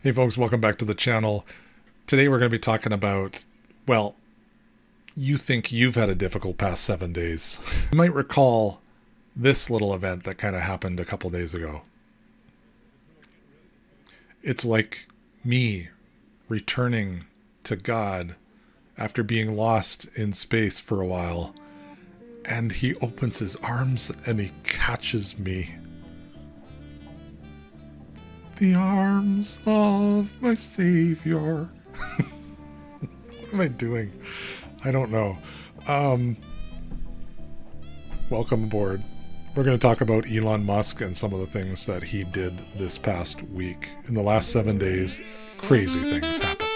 Hey folks, welcome back to the channel. Today we're going to be talking about, well, you think you've had a difficult past 7 days. You might recall this little event that kind of happened a couple days ago. It's like me returning to God after being lost in space for a while, and he opens his arms and he catches me. The arms of my savior. What am I doing? I don't know. Welcome aboard. We're going to talk about Elon Musk and some of the things that he did this past week. In the last 7 days, crazy things happened.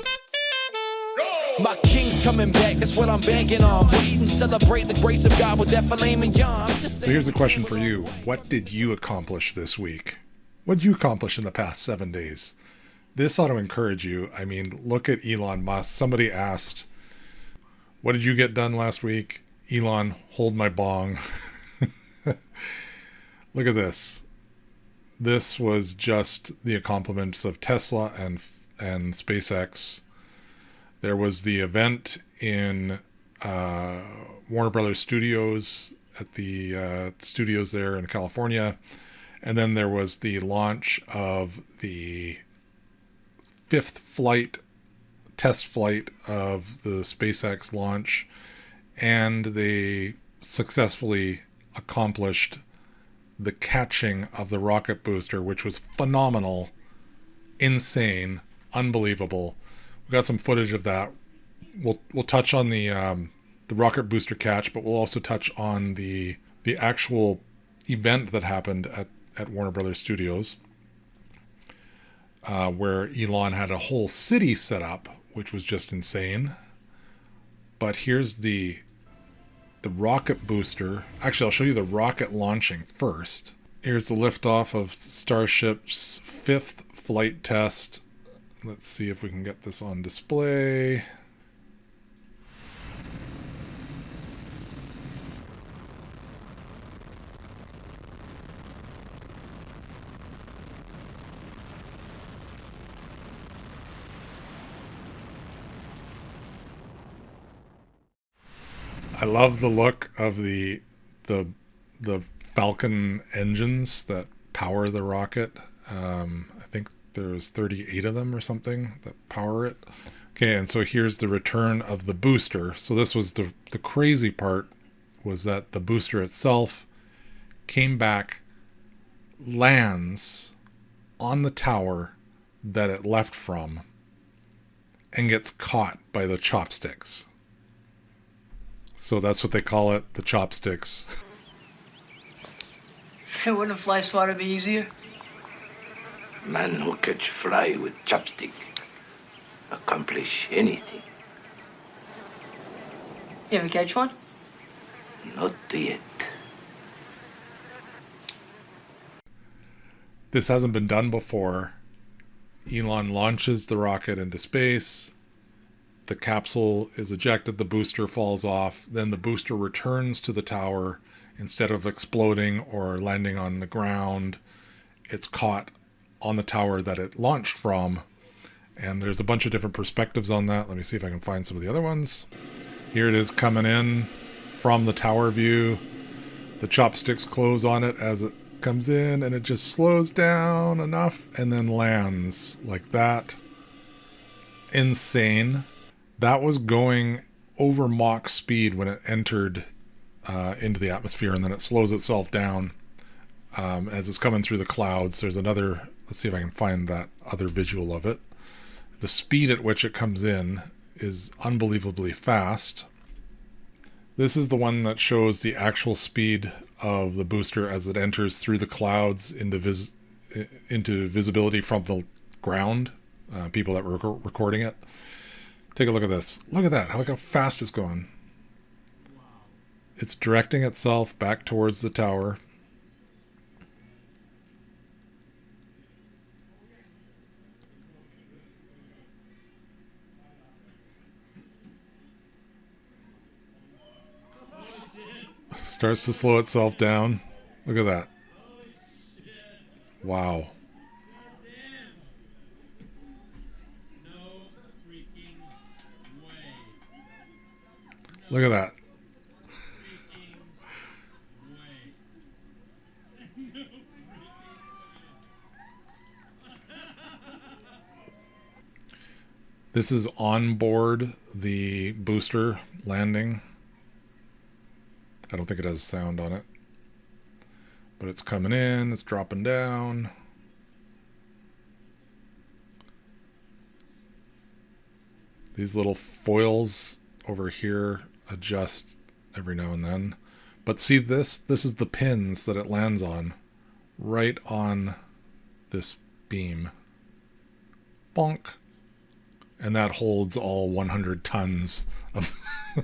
My king's coming back, that's what I'm banking on. Wait and celebrate the grace of God with that filet mignon. So here's a question for you. What did you accomplish this week? What did you accomplish in the past 7 days? This ought to encourage you. I mean, look at Elon Musk. Somebody asked, what did you get done last week? Elon, hold my bong. Look at this. This was just the accomplishments of Tesla and SpaceX. There was the event in Warner Brothers Studios at the studios there in California. And then there was the launch of the fifth test flight of the SpaceX launch. And they successfully accomplished the catching of the rocket booster, which was phenomenal, insane, unbelievable. We got some footage of that. We'll touch on the rocket booster catch, but we'll also touch on the actual event that happened at Warner Brothers Studios, where Elon had a whole city set up, which was just insane. But here's the rocket booster. Actually, I'll show you the rocket launching first. Here's the liftoff of Starship's fifth flight test. Let's see if we can get this on display. I love the look of the Falcon engines that power the rocket. I think there's 38 of them or something that power it. Okay, and so here's the return of the booster. So this was the crazy part, was that the booster itself came back, lands on the tower that it left from, and gets caught by the chopsticks. So that's what they call it, the chopsticks. Hey, wouldn't a fly swatter be easier? Man who catch fly with chopstick accomplish anything. You ever catch one? Not yet. This hasn't been done before. Elon launches the rocket into space. The capsule is ejected, the booster falls off, then the booster returns to the tower. Instead of exploding or landing on the ground, it's caught on the tower that it launched from. And there's a bunch of different perspectives on that. Let me see if I can find some of the other ones. Here it is coming in from the tower view. The chopsticks close on it as it comes in, and it just slows down enough and then lands like that. Insane. That was going over Mach speed when it entered into the atmosphere, and then it slows itself down as it's coming through the clouds. There's another, let's see if I can find that other visual of it. The speed at which it comes in is unbelievably fast. This is the one that shows the actual speed of the booster as it enters through the clouds into visibility from the ground, people that were recording it. Take a look at this. Look at that. Look how fast it's going. It's directing itself back towards the tower. Starts to slow itself down. Look at that. Wow. Look at that. This is on board the booster landing. I don't think it has sound on it. But it's coming in, it's dropping down. These little foils over here adjust every now and then. But see this? This is the pins that it lands on. Right on this beam. Bonk. And that holds all 100 tons of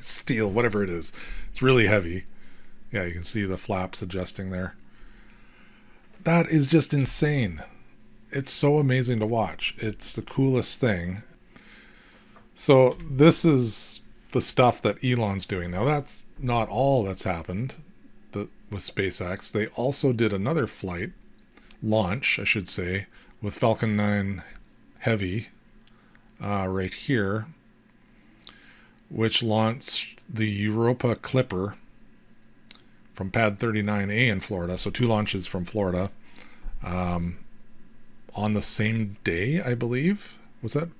steel, whatever it is. It's really heavy. Yeah, you can see the flaps adjusting there. That is just insane. It's so amazing to watch. It's the coolest thing. So this is the stuff that Elon's doing. Now that's not all that's happened with SpaceX. They also did another flight, launch, I should say, with Falcon 9 Heavy right here, which launched the Europa Clipper from Pad 39A in Florida. So 2 launches from Florida on the same day, I believe. Was that?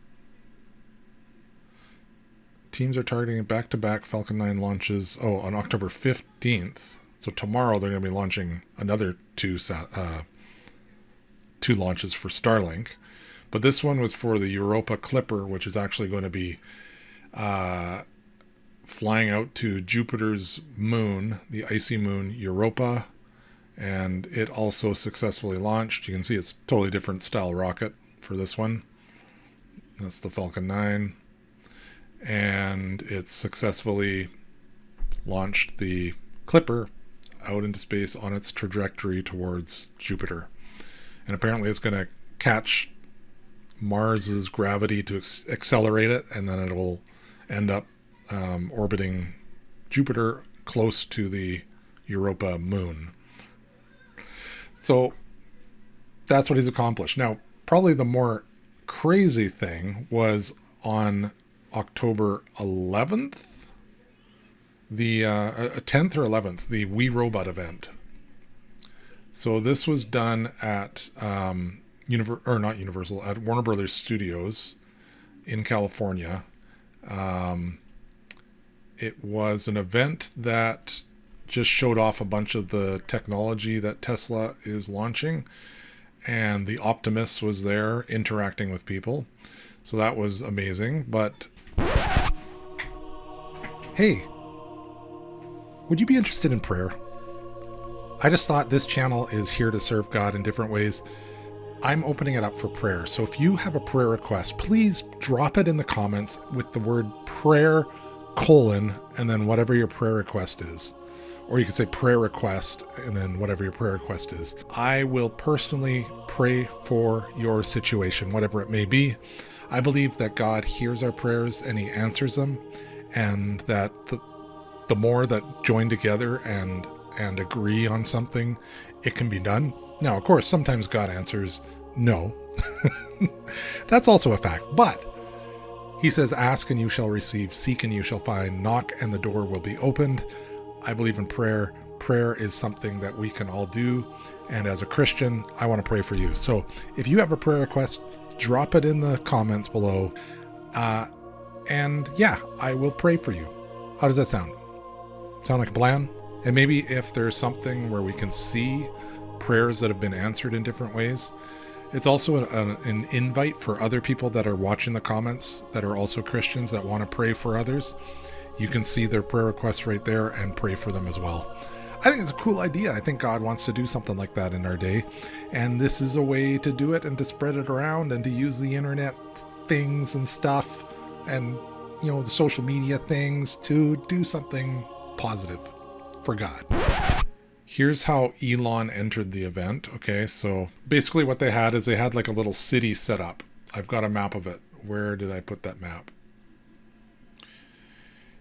Teams are targeting back-to-back Falcon 9 launches. Oh, on October 15th. So tomorrow they're going to be launching another 2 launches for Starlink. But this one was for the Europa Clipper, which is actually going to be flying out to Jupiter's moon, the icy moon Europa. And it also successfully launched. You can see it's a totally different style rocket for this one. That's the Falcon 9. And it successfully launched the Clipper out into space on its trajectory towards Jupiter. And apparently it's going to catch Mars's gravity to accelerate it, and then it will end up orbiting Jupiter close to the Europa moon. So that's what he's accomplished. Now, probably the more crazy thing was on October 11th, the 10th or 11th, the We Robot event. So this was done at at Warner Brothers Studios in California. It was an event that just showed off a bunch of the technology that Tesla is launching, and the Optimus was there interacting with people. So that was amazing. But hey, would you be interested in prayer? I just thought this channel is here to serve God in different ways. I'm opening it up for prayer. So if you have a prayer request, please drop it in the comments with the word prayer : and then whatever your prayer request is. Or you could say prayer request and then whatever your prayer request is. I will personally pray for your situation, whatever it may be. I believe that God hears our prayers and he answers them, and that the more that join together and agree on something, it can be done. Now, of course, sometimes God answers no. That's also a fact. But he says, ask and you shall receive, seek and you shall find, knock and the door will be opened. I believe in prayer. Prayer is something that we can all do. And as a Christian, I want to pray for you. So if you have a prayer request, drop it in the comments below. And yeah, I will pray for you. How does that sound? Sound like a plan? And maybe if there's something where we can see prayers that have been answered in different ways, it's also an invite for other people that are watching the comments that are also Christians that want to pray for others. You can see their prayer requests right there and pray for them as well. I think it's a cool idea. I think God wants to do something like that in our day. And this is a way to do it and to spread it around and to use the internet things and stuff and, you know, the social media things to do something positive for God. Here's how Elon entered the event. Okay, so basically what they had is they had like a little city set up. I've got a map of it. Where did I put that map?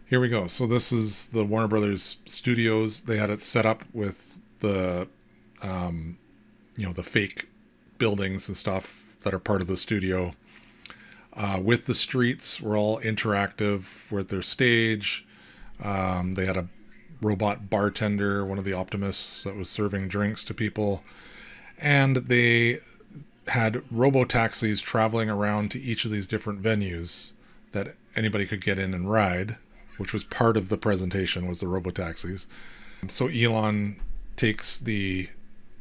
Here we go. So this is the Warner Brothers Studios. They had it set up with the, the fake buildings and stuff that are part of the studio. With the streets, were all interactive with their stage. They had a robot bartender, one of the Optimus that was serving drinks to people. And they had robotaxis traveling around to each of these different venues that anybody could get in and ride, which was part of the presentation, was the robotaxis. So Elon takes the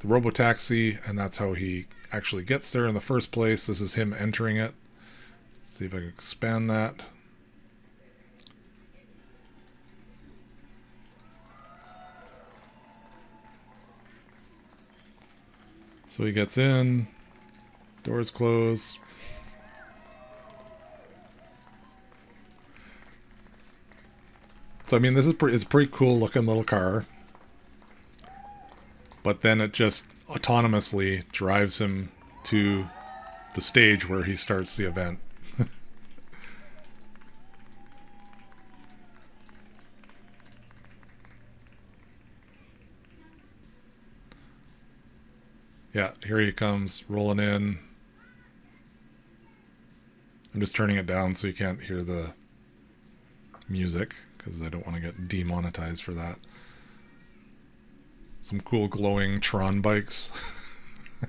robotaxi, and that's how he actually gets there in the first place. This is him entering it. Let's see if I can expand that. So he gets in, doors close. So I mean, this is it's a pretty cool looking little car. But then it just autonomously drives him to the stage where he starts the event. Yeah, here he comes, rolling in. I'm just turning it down so you can't hear the music, because I don't want to get demonetized for that. Some cool glowing Tron bikes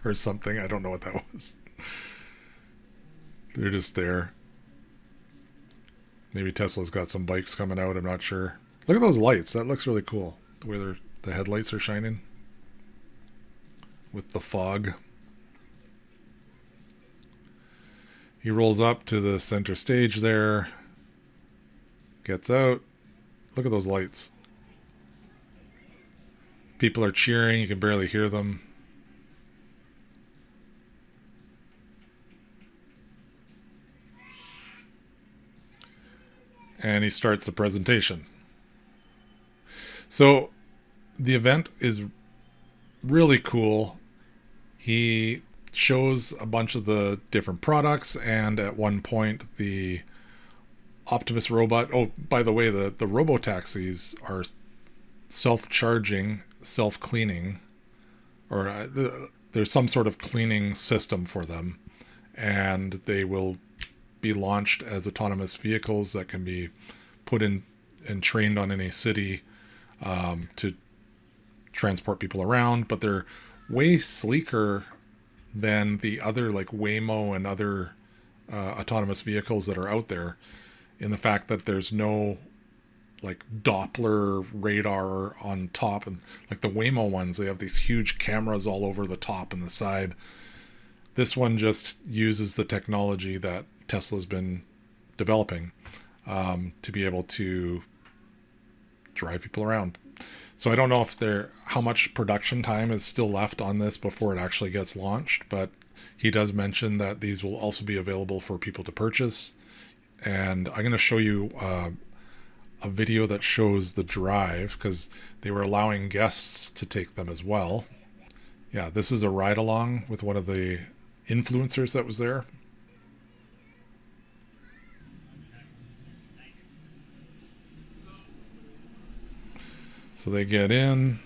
or something. I don't know what that was. They're just there. Maybe Tesla's got some bikes coming out. I'm not sure. Look at those lights. That looks really cool. The way the headlights are shining with the fog. He rolls up to the center stage there. Gets out. Look at those lights. People are cheering. You can barely hear them. And he starts the presentation. So the event is really cool. He shows a bunch of the different products, and at one point the Optimus robot, oh, by the way, the robotaxis are self-charging, self-cleaning, or there's some sort of cleaning system for them, and they will be launched as autonomous vehicles that can be put in and trained on any city to transport people around. But they're way sleeker than the other, like Waymo and other autonomous vehicles that are out there, in the fact that there's no like Doppler radar on top. And like the Waymo ones, they have these huge cameras all over the top and the side. This one just uses the technology that Tesla's been developing to be able to drive people around. So I don't know if how much production time is still left on this before it actually gets launched, but he does mention that these will also be available for people to purchase. And I'm going to show you a video that shows the drive, because they were allowing guests to take them as well. Yeah, this is a ride along with one of the influencers that was there. So they get in.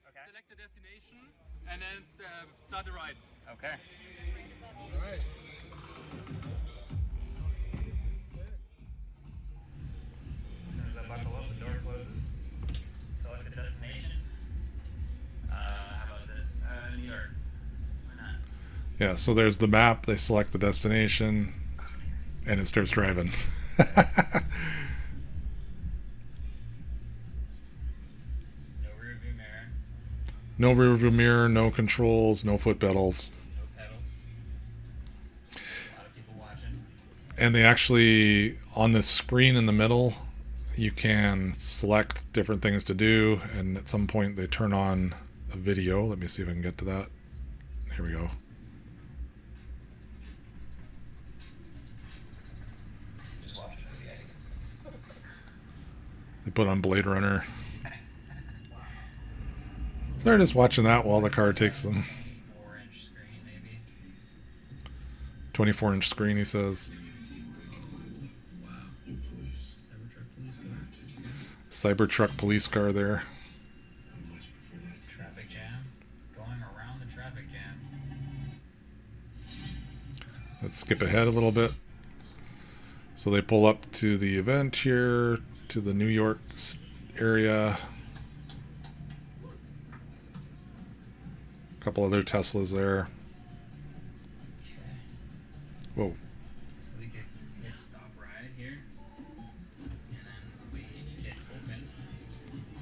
Select the destination and then start the ride. Okay. All right. As soon as I buckle up, the door closes. Select the destination. How about this? New York. Why not? Yeah, so there's the map. They select the destination, and it starts driving. No rear view mirror, no controls, no foot pedals. No pedals. A lot of people watching. And they actually, on the screen in the middle, you can select different things to do, and at some point they turn on a video. Let me see if I can get to that. Here we go. Just watch it. They put on Blade Runner. So they're just watching that while the car takes them. 4-inch screen, maybe. 24-inch screen, he says. Wow. Cybertruck police car. Cybertruck police car there. Traffic jam. Going around the traffic jam. Let's skip ahead a little bit. So they pull up to the event here, to the New York area. A couple other Teslas there. Whoa. So we could hit stop ride here. And then we hit open.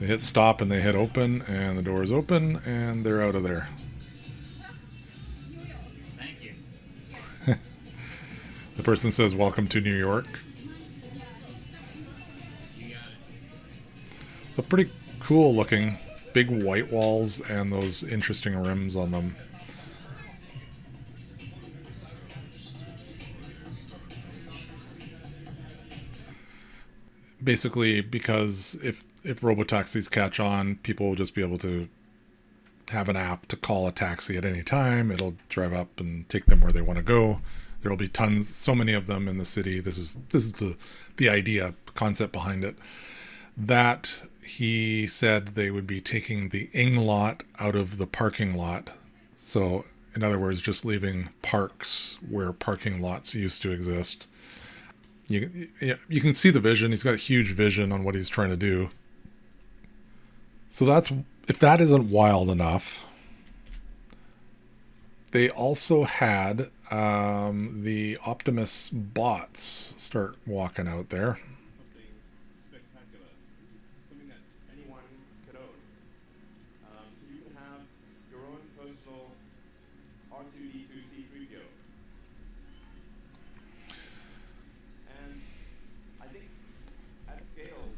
They hit stop and they hit open, and the door is open, and they're out of there. Thank you. The person says, "Welcome to New York." You got it. So pretty cool looking. Big white walls and those interesting rims on them. Basically, because if robotaxis catch on, people will just be able to have an app to call a taxi at any time. It'll drive up and take them where they want to go. There will be tons, so many of them in the city. This is the idea, concept behind it. That he said they would be taking the ing lot out of the parking lot. So, in other words, just leaving parks where parking lots used to exist. You can see the vision. He's got a huge vision on what he's trying to do. So that's, if that isn't wild enough, they also had the Optimus bots start walking out there. Spectacular. Something that anyone could own. So you can have your own personal R2D2C3PO. And I think at scale,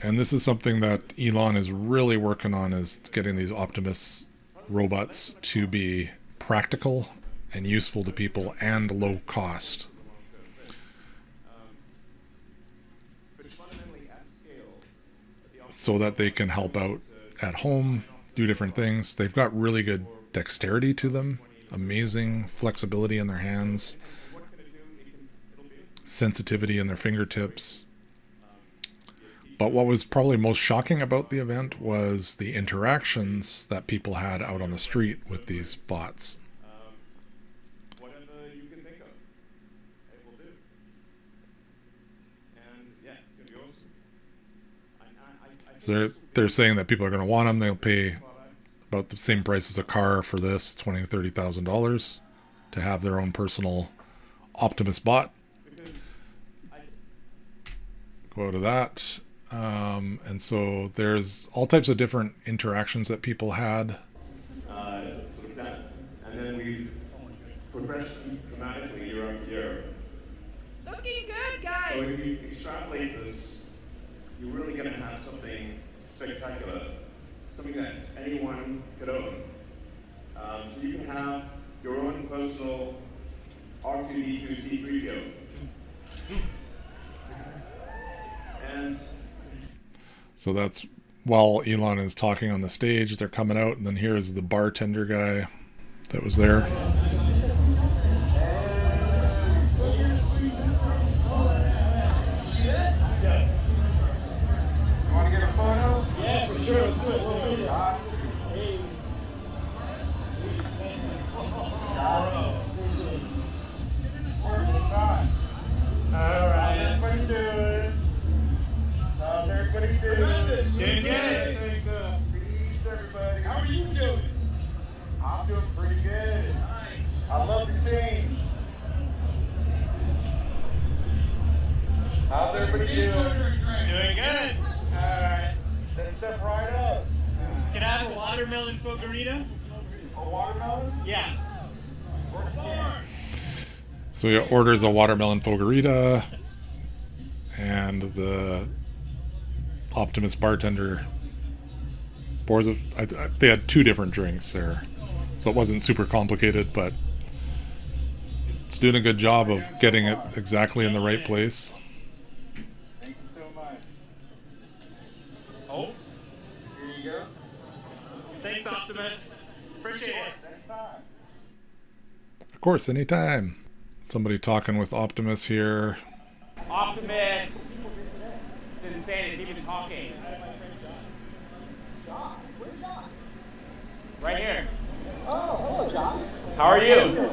And this is something that Elon is really working on, is getting these Optimus robots to be practical and useful to people and low cost. So that they can help out at home, do different things. They've got really good dexterity to them, amazing flexibility in their hands, sensitivity in their fingertips. But what was probably most shocking about the event was the interactions that people had out on the street with these bots. whatever you can think of, it will do. And yeah, it's going to be awesome. So they're saying that people are going to want them. They'll pay about the same price as a car for this, $20,000 to $30,000, to have their own personal Optimus bot. Go to that. And so there's all types of different interactions that people had. Sort of that. And then we've progressed dramatically year after year. Looking good, guys. So if you extrapolate this, you're really going to have something spectacular, something that anyone could own. So you can have your own personal R2D2C3PO. And So that's while Elon is talking on the stage, they're coming out, and then here's the bartender guy that was there. want to get a photo? Yeah, for sure. Let's do it. All right, everybody doing? How's everybody doing? Doing good. Peace, everybody. How are you doing? I'm doing pretty good. Nice. I love the team. How's everybody doing? Doing good. All right. Let's step right up. Can I have a watermelon fogarita? A watermelon? Yeah. So he orders a watermelon fogarita, and the Optimus bartender pours they had two different drinks there, so it wasn't super complicated, but it's doing a good job of getting it exactly in the right place. Thank you so much. Oh, here you go. Thanks, Optimus. Appreciate it. Next time. Of course, anytime. Somebody talking with Optimus here. Optimus didn't say it, even talking. Right here. Oh, hello, John. How are you?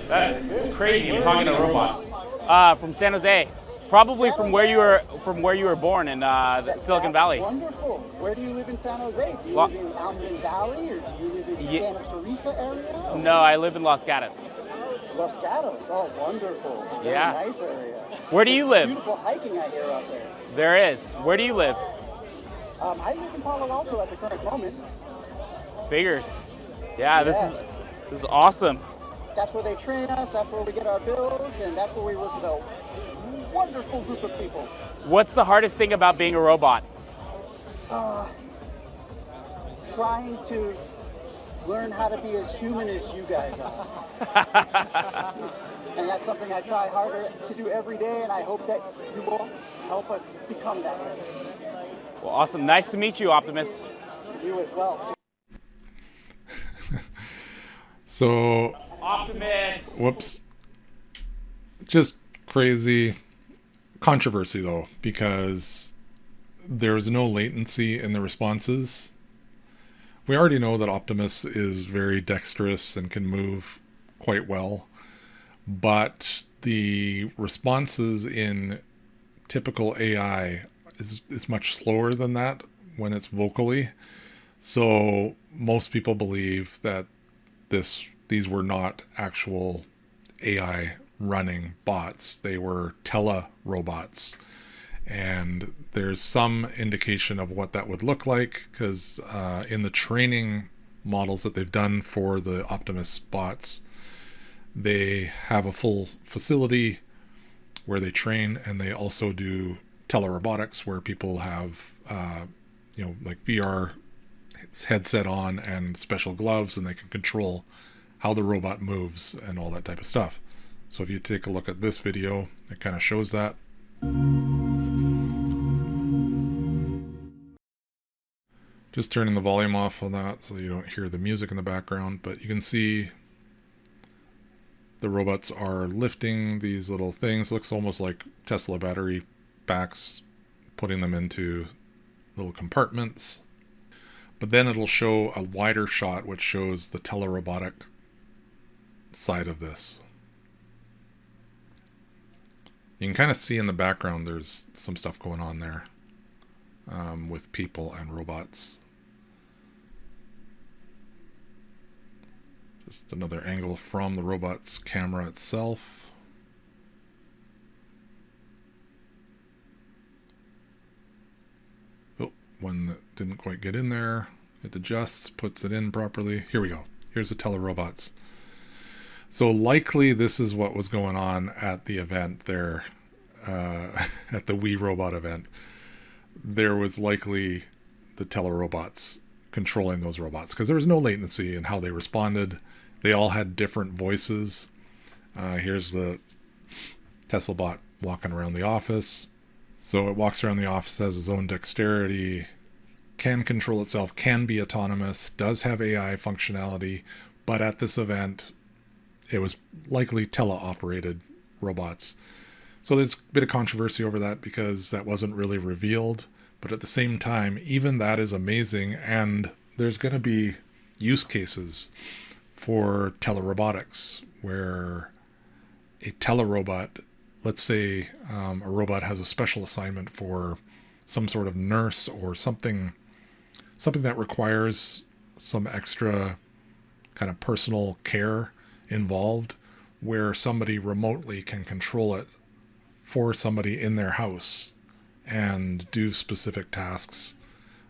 That's crazy, you're talking to a robot. From San Jose. Probably from where you were born in Silicon Valley. Wonderful. Where do you live in San Jose? Do you live in Almond Valley, or do you live in Santa Teresa area? No, I live in Los Gatos. Los Gatos. Oh, wonderful. Very nice area. Where do you live? Beautiful hiking I hear out there. There is. Where do you live? I live in Palo Alto at the current moment. Figures. Yeah, this is awesome. That's where they train us, that's where we get our builds, and that's where we work with a wonderful group of people. What's the hardest thing about being a robot? Trying to learn how to be as human as you guys are. And that's something I try harder to do every day, and I hope that you will help us become that way. Well, awesome. Nice to meet you, Optimus. You as well. So, Optimus. Whoops. Just crazy controversy though, because there's no latency in the responses. We already know that Optimus is very dexterous and can move quite well, but the responses in typical AI is much slower than that when it's vocally. So most people believe that these were not actual AI running bots. They were telerobots. And there's some indication of what that would look like, because in the training models that they've done for the Optimus bots, they have a full facility where they train, and they also do telerobotics where people have like VR headset on and special gloves, and they can control how the robot moves and all that type of stuff. So if you take a look at this video, it kind of shows that. Just turning the volume off on that so you don't hear the music in the background, but you can see the robots are lifting these little things. Looks almost like Tesla battery packs, putting them into little compartments. But then it'll show a wider shot which shows the telerobotic side of this. You can kind of see in the background there's some stuff going on there with people and robots. Just another angle from the robot's camera itself. Oh, one that didn't quite get in there. It adjusts, puts it in properly. Here we go. Here's the telerobots. So likely this is what was going on at the event there, at the We Robot event. There was likely the telerobots controlling those robots, because there was no latency in how they responded. They all had different voices. Here's the Tesla bot walking around the office. So it walks around the office, has its own dexterity, can control itself, can be autonomous, does have AI functionality, but at this event, it was likely teleoperated robots. So there's a bit of controversy over that because that wasn't really revealed. But at the same time, even that is amazing, and there's going to be use cases for telerobotics where a telerobot, let's say a robot has a special assignment for some sort of nurse or something that requires some extra kind of personal care involved, where somebody remotely can control it for somebody in their house and do specific tasks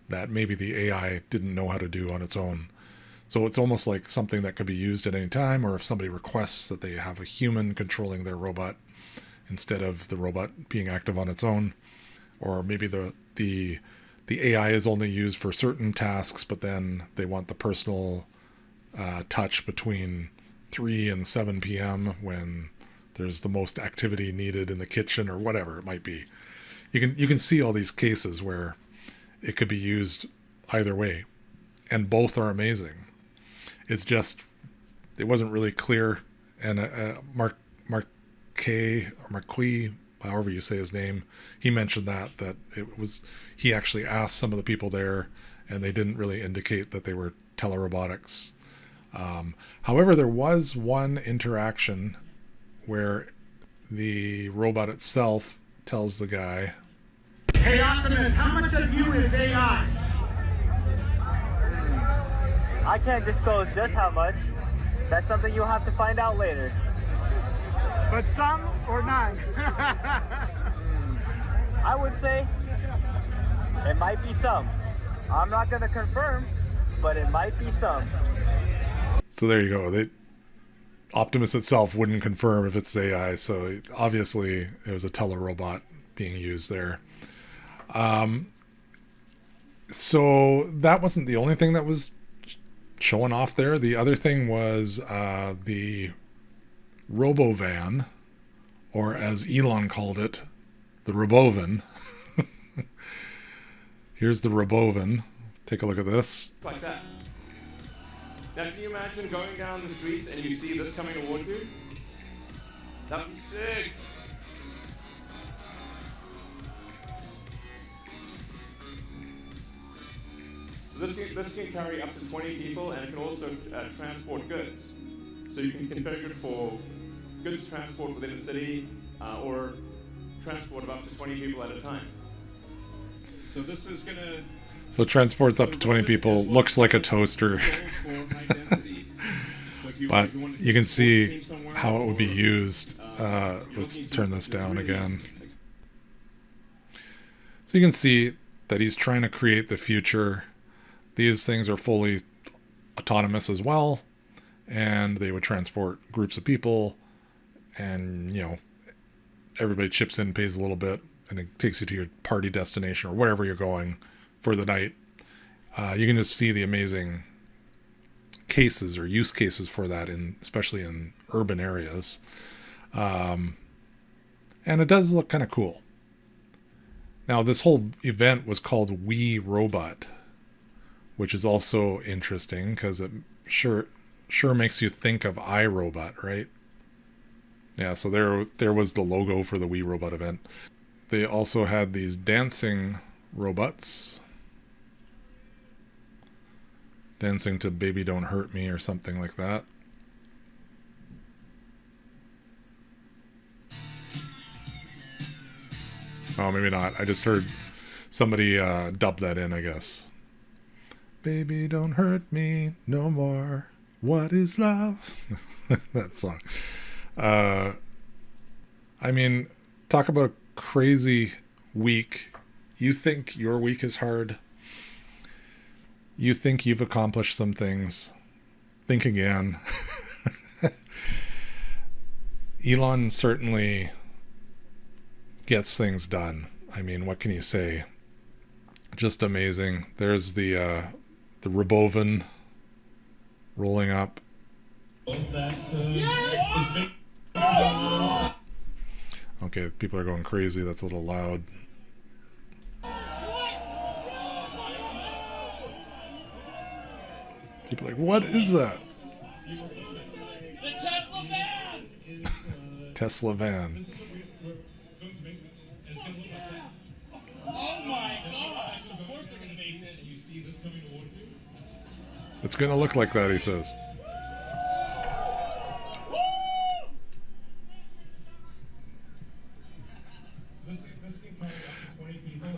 that maybe the AI didn't know how to do on its own. So it's almost like something that could be used at any time, or if somebody requests that they have a human controlling their robot instead of the robot being active on its own, or maybe the AI is only used for certain tasks, but then they want the personal touch between 3 and 7 p.m. when there's the most activity needed in the kitchen, or whatever it might be. You can see all these cases where it could be used either way, and both are amazing. It's just, it wasn't really clear, and Marquis, however you say his name, he mentioned that it was, he actually asked some of the people there, and they didn't really indicate that they were telerobotics. However, there was one interaction where the robot itself tells the guy, Hey Optimus, how much of you is AI? I can't disclose just how much. That's something you'll have to find out later. But some or none? I would say it might be some. I'm not going to confirm, but it might be some. so there you go. Optimus itself wouldn't confirm if it's AI, so obviously it was a telerobot being used there. So that wasn't the only thing that was showing off there. The other thing was the Robovan, or as Elon called it, the Robovan. Here's the Robovan. Take a look at this. Like that. Now can you imagine going down the streets and you see this coming towards you? That'd be sick. So this can carry up to 20 people, and it can also transport goods. So you can configure it for goods transport within a city, or transport of up to 20 people at a time. So this is gonna... So it transports up to 20 people, looks like a toaster. But you can see how it would be used. Let's turn this down again. So you can see that he's trying to create the future. These things are fully autonomous as well, and they would transport groups of people, and you know, everybody chips in, pays a little bit, and it takes you to your party destination or wherever you're going for the night. You can just see the amazing cases or use cases for that, especially in urban areas. And it does look kind of cool. Now, this whole event was called We Robot, which is also interesting because it sure makes you think of iRobot, right? Yeah, so there was the logo for the We Robot event. They also had these dancing robots. Dancing to Baby Don't Hurt Me or something like that. Oh, maybe not. I just heard somebody dub that in, I guess. Baby, don't hurt me no more. What is love? That song. I mean, talk about a crazy week. You think your week is hard? You think you've accomplished some things? Think again. Elon certainly gets things done. I mean, what can you say? Just amazing. There's the Robovan rolling up. Okay, people are going crazy. That's a little loud. People are like, what is that? The Tesla van! Tesla van. Oh my gosh! Of course they're gonna make this. You see this coming towards you? It's gonna look like that, he says.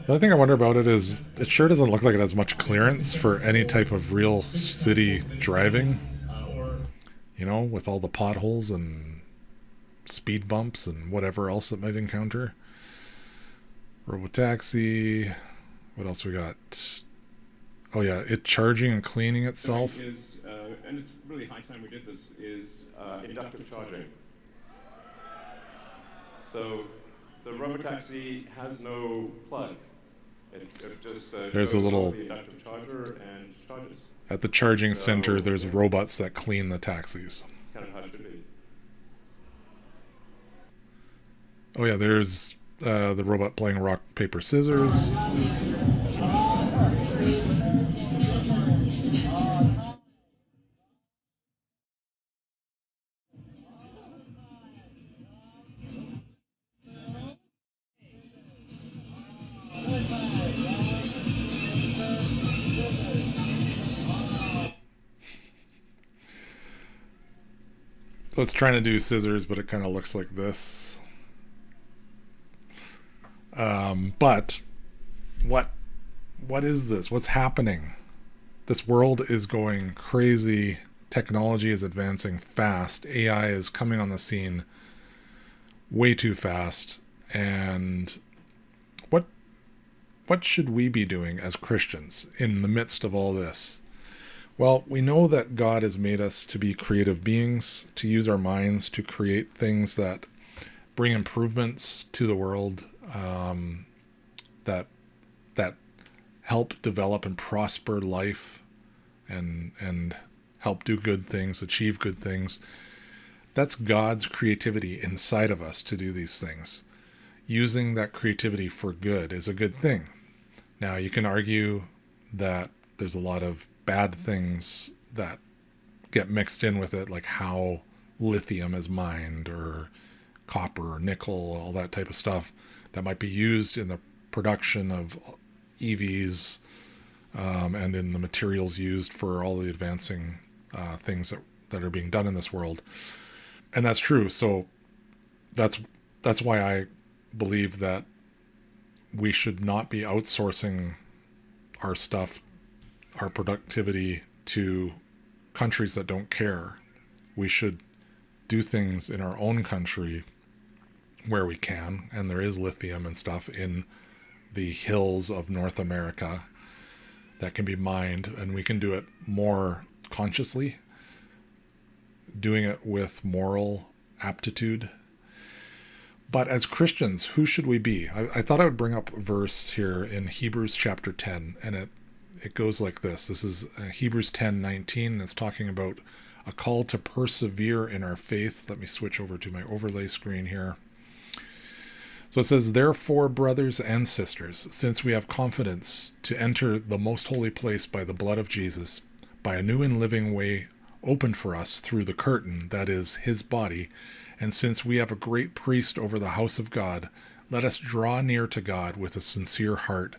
The other thing I wonder about it is it sure doesn't look like it has much clearance for any type of real city driving. You know, with all the potholes and speed bumps and whatever else it might encounter. Robotaxi. What else we got? Oh yeah, it charging and cleaning itself. And it's really high time we did this, is inductive charging. So the Robotaxi has no plug. It just there's a little the inductive charger and charges. At the charging center, there's robots that clean the taxis. Kind of how it should be. Oh yeah, there's the robot playing rock, paper, scissors. So it's trying to do scissors, but it kind of looks like this. But what is this? What's happening? This world is going crazy. Technology is advancing fast. AI is coming on the scene way too fast. And what should we be doing as Christians in the midst of all this? Well, we know that God has made us to be creative beings, to use our minds to create things that bring improvements to the world, that help develop and prosper life, and help do good things, achieve good things. That's God's creativity inside of us to do these things. Using that creativity for good is a good thing. Now, you can argue that there's a lot of bad things that get mixed in with it, like how lithium is mined, or copper or nickel, all that type of stuff that might be used in the production of EVs, and in the materials used for all the advancing things that are being done in this world. And that's true. So that's why I believe that we should not be outsourcing our stuff, our productivity, to countries that don't care. We should do things in our own country where we can, and there is lithium and stuff in the hills of North America that can be mined, and we can do it more consciously, doing it with moral aptitude. But as Christians, who should we be? I thought I would bring up a verse here in Hebrews chapter 10, and it goes like this. This is Hebrews 10:19, and it's talking about a call to persevere in our faith. Let me switch over to my overlay screen here. So it says, "Therefore, brothers and sisters, since we have confidence to enter the most holy place by the blood of Jesus, by a new and living way opened for us through the curtain, that is, his body, and since we have a great priest over the house of God, let us draw near to God with a sincere heart,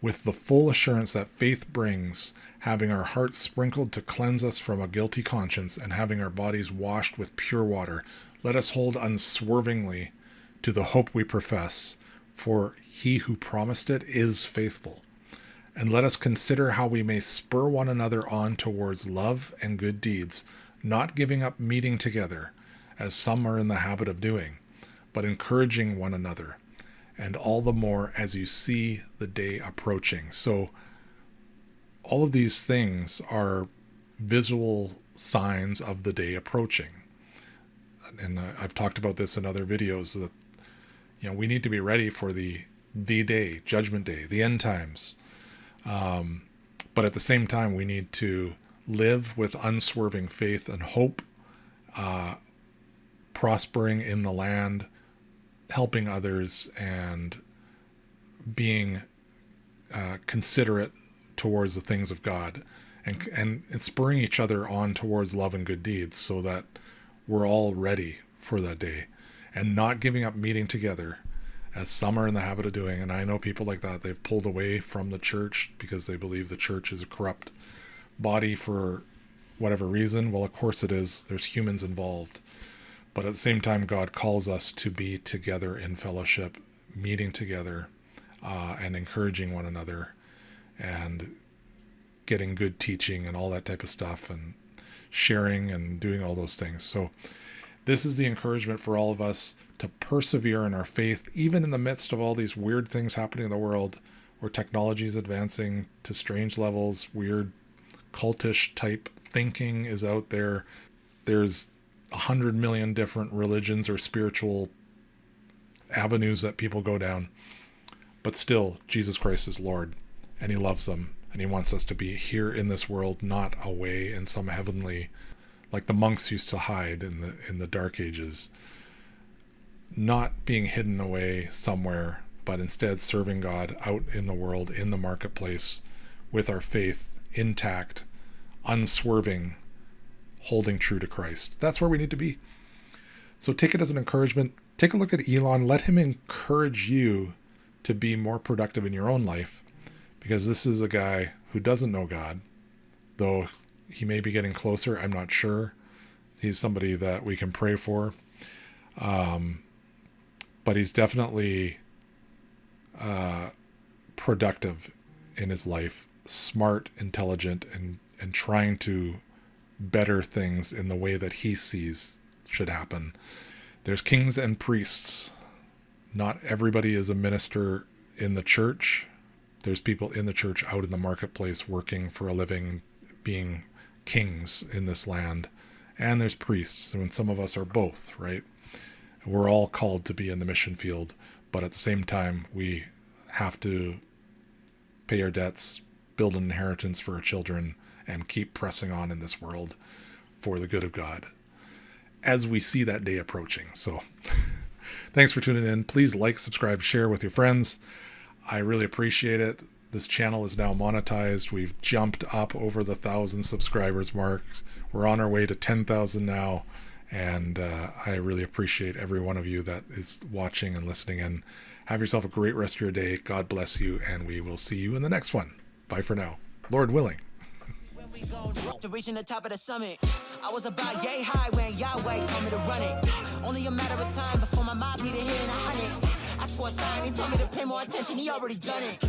with the full assurance that faith brings, having our hearts sprinkled to cleanse us from a guilty conscience, and having our bodies washed with pure water. Let us hold unswervingly to the hope we profess, for he who promised it is faithful. And let us consider how we may spur one another on towards love and good deeds, not giving up meeting together, as some are in the habit of doing, but encouraging one another, and all the more as you see the day approaching." So all of these things are visual signs of the day approaching. And I've talked about this in other videos, that we need to be ready for the day, judgment day, the end times. But at the same time, we need to live with unswerving faith and hope, prospering in the land, helping others, and being considerate towards the things of God, and spurring each other on towards love and good deeds, so that we're all ready for that day, and not giving up meeting together, as some are in the habit of doing. And I know people like that. They've pulled away from the church because they believe the church is a corrupt body for whatever reason. Well, of course it is. There's humans involved. But at the same time, God calls us to be together in fellowship, meeting together, and encouraging one another, and getting good teaching and all that type of stuff, and sharing and doing all those things. So this is the encouragement for all of us, to persevere in our faith, even in the midst of all these weird things happening in the world, where technology is advancing to strange levels, weird cultish type thinking is out there. There's 100 million different religions or spiritual avenues that people go down. But still, Jesus Christ is Lord, and he loves them, and he wants us to be here in this world, not away in some heavenly, like the monks used to hide in the Dark Ages, not being hidden away somewhere, but instead serving God out in the world, in the marketplace, with our faith intact, unswerving, holding true to Christ. That's where we need to be. So take it as an encouragement. Take a look at Elon. Let him encourage you to be more productive in your own life, because this is a guy who doesn't know God, though he may be getting closer. I'm not sure. He's somebody that we can pray for. But he's definitely productive in his life, smart, intelligent, and trying to better things in the way that he sees should happen. There's kings and priests. Not everybody is a minister in the church. There's people in the church out in the marketplace working for a living, being kings in this land. And there's priests, and some of us are both, right? We're all called to be in the mission field, but at the same time, we have to pay our debts, build an inheritance for our children, and keep pressing on in this world for the good of God as we see that day approaching. So thanks for tuning in. Please like, subscribe, share with your friends. I really appreciate it. This channel is now monetized. We've jumped up over the 1,000 subscribers mark. We're on our way to 10,000 now. And I really appreciate every one of you that is watching and listening in. Have yourself a great rest of your day. God bless you, and we will see you in the next one. Bye for now. Lord willing. To reaching the top of the summit, I was about yay high when Yahweh told me to run it. Only a matter of time before my mob needed hitting 100. I swore a sign, he told me to pay more attention, he already done it.